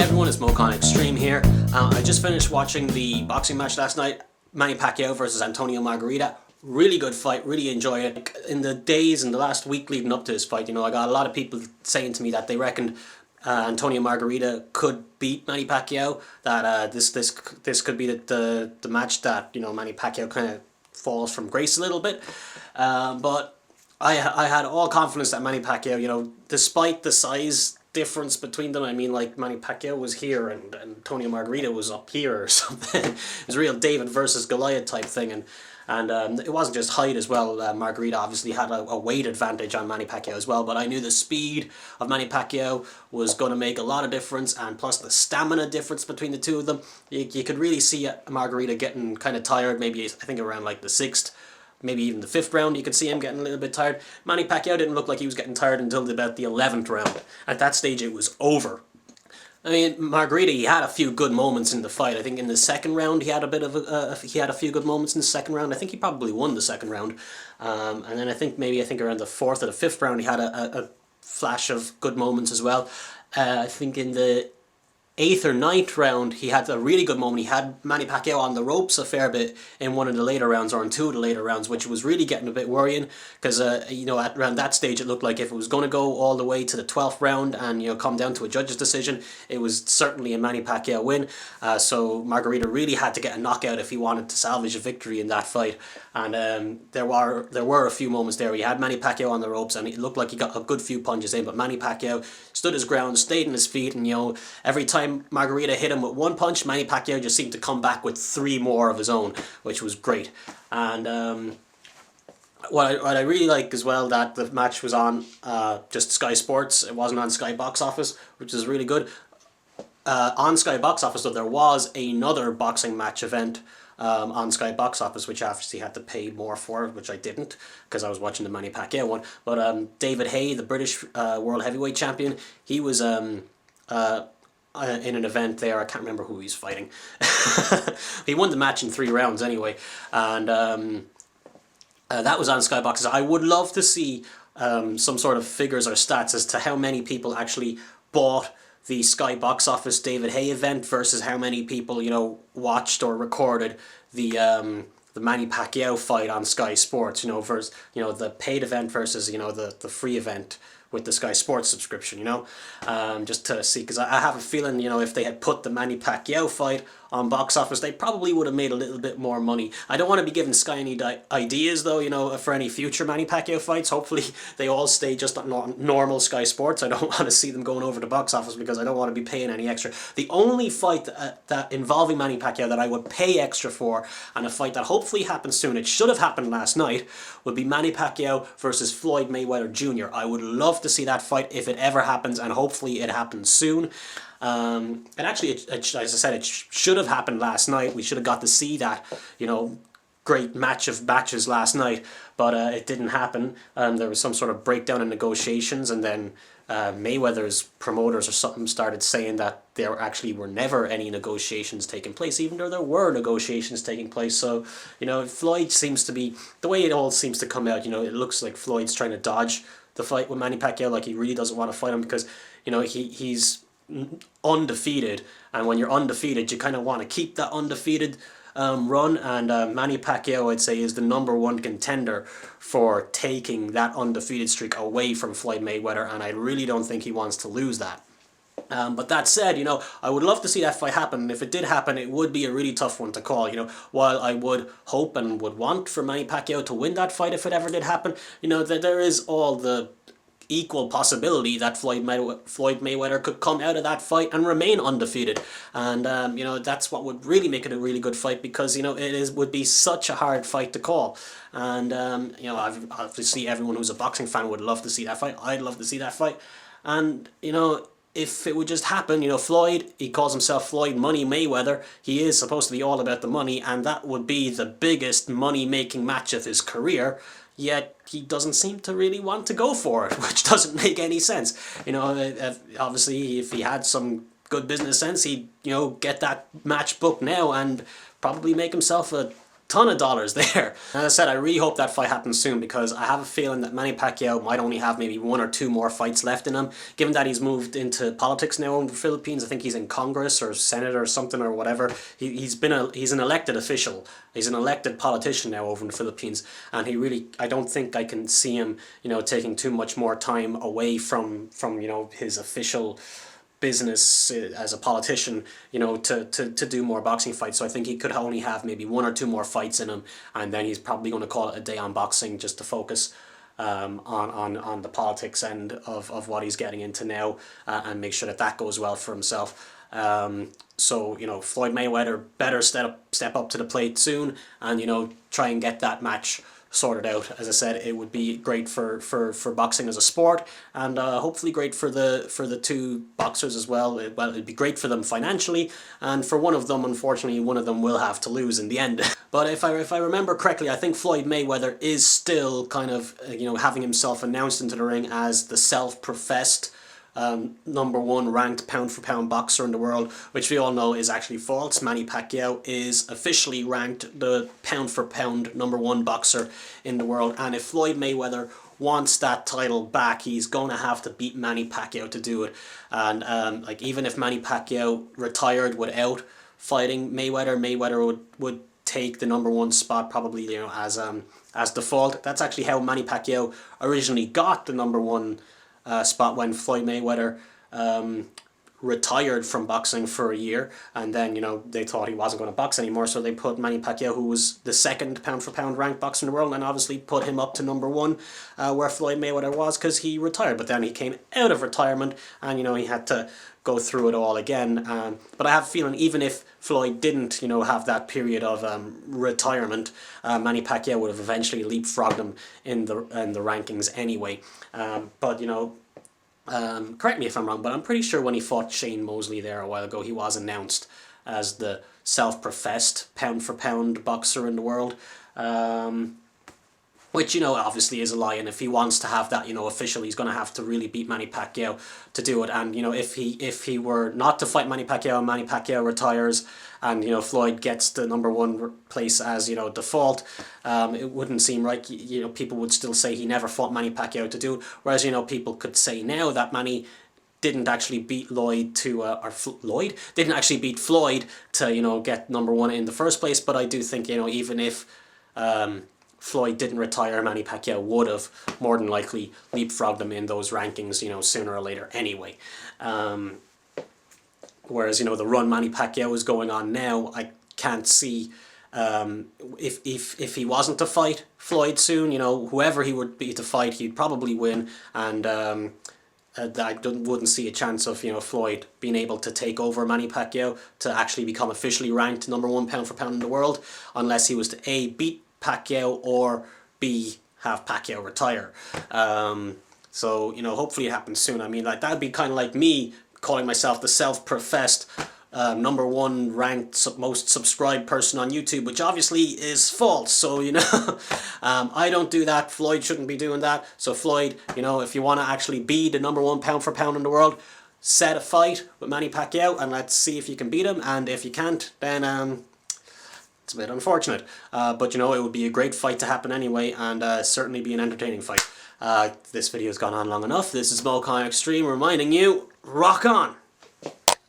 everyone, it's Mocon Extreme here. I just finished watching the boxing match last night, Manny Pacquiao versus Antonio Margarito. Really good fight, really enjoy it. In the days and the last week leading up to this fight, I got a lot of people saying to me that they reckoned Antonio Margarito could beat Manny Pacquiao. That this could be the match that Manny Pacquiao kind of falls from grace a little bit. But I had all confidence that Manny Pacquiao, despite the size difference between them. I mean, like, Manny Pacquiao was here and Antonio Margarito was up here or something. It was a real David versus Goliath type thing, and it wasn't just height as well. Margarito obviously had a weight advantage on Manny Pacquiao as well, but I knew the speed of Manny Pacquiao was going to make a lot of difference, and plus the stamina difference between the two of them. You could really see Margarito getting kind of tired, maybe I think around like the 6th, maybe even the 5th round, you could see him getting a little bit tired. Manny Pacquiao didn't look like he was getting tired until about the 11th round. At that stage, it was over. I mean, Margarito, he had a few good moments in the fight. I think in the second round, he had a few good moments in the second round. I think he probably won the second round. And then I think around the 4th or the 5th round, he had a flash of good moments as well. I think in the 8th or 9th round, he had a really good moment. He had Manny Pacquiao on the ropes a fair bit in one of the later rounds, or in two of the later rounds, which was really getting a bit worrying, because at around that stage it looked like if it was going to go all the way to the 12th round and come down to a judge's decision, it was certainly a Manny Pacquiao win. So Margarito really had to get a knockout if he wanted to salvage a victory in that fight. And there were a few moments there where he had Manny Pacquiao on the ropes, and it looked like he got a good few punches in, but Manny Pacquiao stood his ground, stayed on his feet, and every time Margarito hit him with one punch, Manny Pacquiao just seemed to come back with 3 more of his own, which was great. And what I really like as well, that the match was on just Sky Sports. It wasn't on Sky Box Office, which is really good. On Sky Box Office, though, there was another boxing match event on Sky Box Office, which I obviously had to pay more for, which I didn't, because I was watching the Manny Pacquiao one. But David Haye, the British World Heavyweight Champion, he was in an event there. I can't remember who he's fighting. He won the match in 3 rounds anyway, and that was on Sky Box. I would love to see some sort of figures or stats as to how many people actually bought the Sky Box Office David Haye event versus how many people watched or recorded the Manny Pacquiao fight on Sky Sports. Versus the paid event versus the free event with the Sky Sports subscription, just to see, because I have a feeling, if they had put the Manny Pacquiao fight on Box Office, they probably would have made a little bit more money. I don't want to be giving Sky any ideas, though, for any future Manny Pacquiao fights. Hopefully they all stay just on normal Sky Sports. I don't want to see them going over to Box Office, because I don't want to be paying any extra. The only fight that involving Manny Pacquiao that I would pay extra for, and a fight that hopefully happens soon, it should have happened last night, would be Manny Pacquiao versus Floyd Mayweather Jr. I would love to see that fight if it ever happens, and hopefully it happens soon. And actually, as I said, it should have happened last night. We should have got to see that, great match of matches last night, but it didn't happen. There was some sort of breakdown in negotiations, and then Mayweather's promoters or something started saying that there actually were never any negotiations taking place, even though there were negotiations taking place. So, Floyd seems to be, the way it all seems to come out, it looks like Floyd's trying to dodge the fight with Manny Pacquiao, like he really doesn't want to fight him, because, he's undefeated, and when you're undefeated, you kind of want to keep that undefeated run, and Manny Pacquiao, I'd say, is the #1 contender for taking that undefeated streak away from Floyd Mayweather, and I really don't think he wants to lose that. But that said, I would love to see that fight happen, and if it did happen, it would be a really tough one to call. While I would hope and would want for Manny Pacquiao to win that fight if it ever did happen, that there is all the equal possibility that Floyd Mayweather could come out of that fight and remain undefeated, and that's what would really make it a really good fight, because would be such a hard fight to call, and obviously everyone who's a boxing fan would love to see that fight. I'd love to see that fight, and if it would just happen, Floyd, he calls himself Floyd Money Mayweather. He is supposed to be all about the money, and that would be the biggest money-making match of his career. Yet he doesn't seem to really want to go for it, which doesn't make any sense. Obviously, if he had some good business sense, he'd get that match booked now and probably make himself a ton of dollars there. As I said, I really hope that fight happens soon, because I have a feeling that Manny Pacquiao might only have maybe 1 or 2 more fights left in him, given that he's moved into politics now in the Philippines. I think he's in Congress or Senate or something or whatever. He's an elected official. He's an elected politician now over in the Philippines, and I don't think I can see him, taking too much more time away from his official business as a politician, to do more boxing fights. So I think he could only have maybe 1 or 2 more fights in him, and then he's probably going to call it a day on boxing, just to focus on the politics end of what he's getting into now, and make sure that goes well for himself. So Floyd Mayweather better step up to the plate soon, and try and get that match sorted out. As I said, it would be great for boxing as a sport, and hopefully great for the 2 boxers as well. It'd be great for them financially, and for one of them, unfortunately, one of them will have to lose in the end. But if I remember correctly, I think Floyd Mayweather is still kind of having himself announced into the ring as the self-professed #1 ranked pound-for-pound boxer in the world, which we all know is actually false. Manny Pacquiao is officially ranked the pound-for-pound #1 boxer in the world, and if Floyd Mayweather wants that title back, he's going to have to beat Manny Pacquiao to do it. And even if Manny Pacquiao retired without fighting Mayweather, Mayweather would take the #1 spot probably as default. That's actually how Manny Pacquiao originally got the #1 spot, when Floyd Mayweather retired from boxing for a year, and then they thought he wasn't going to box anymore, so they put Manny Pacquiao, who was the 2nd pound-for-pound ranked boxer in the world, and obviously put him up to #1 where Floyd Mayweather was, because he retired. But then he came out of retirement, and he had to go through it all again. But I have a feeling, even if Floyd didn't have that period of retirement, Manny Pacquiao would have eventually leapfrogged him in the rankings anyway. But correct me if I'm wrong, but I'm pretty sure when he fought Shane Mosley there a while ago, he was announced as the self-professed pound-for-pound boxer in the world. Which, obviously is a lie, and if he wants to have that, official, he's going to have to really beat Manny Pacquiao to do it. And, if he were not to fight Manny Pacquiao, and Manny Pacquiao retires, and, Floyd gets the #1 place as, default, it wouldn't seem right. People would still say he never fought Manny Pacquiao to do it, whereas, people could say now that Manny didn't actually beat Floyd to get #1 in the first place. But I do think, even if Floyd didn't retire, Manny Pacquiao would have more than likely leapfrogged him in those rankings, sooner or later anyway. Whereas, the run Manny Pacquiao is going on now, I can't see, if he wasn't to fight Floyd soon, whoever he would be to fight, he'd probably win, and I wouldn't see a chance of Floyd being able to take over Manny Pacquiao to actually become officially ranked #1 pound-for-pound in the world, unless he was to A, beat Pacquiao, or B, have Pacquiao retire. So hopefully it happens soon. I mean, that would be kind of like me calling myself the self-professed #1 ranked most subscribed person on YouTube, which obviously is false. So I don't do that. Floyd shouldn't be doing that. So Floyd, if you want to actually be the #1 pound-for-pound in the world, set a fight with Manny Pacquiao, and let's see if you can beat him. And if you can't, then it's a bit unfortunate, but it would be a great fight to happen anyway, and certainly be an entertaining fight. This video has gone on long enough. This is Mokai Extreme reminding you, rock on!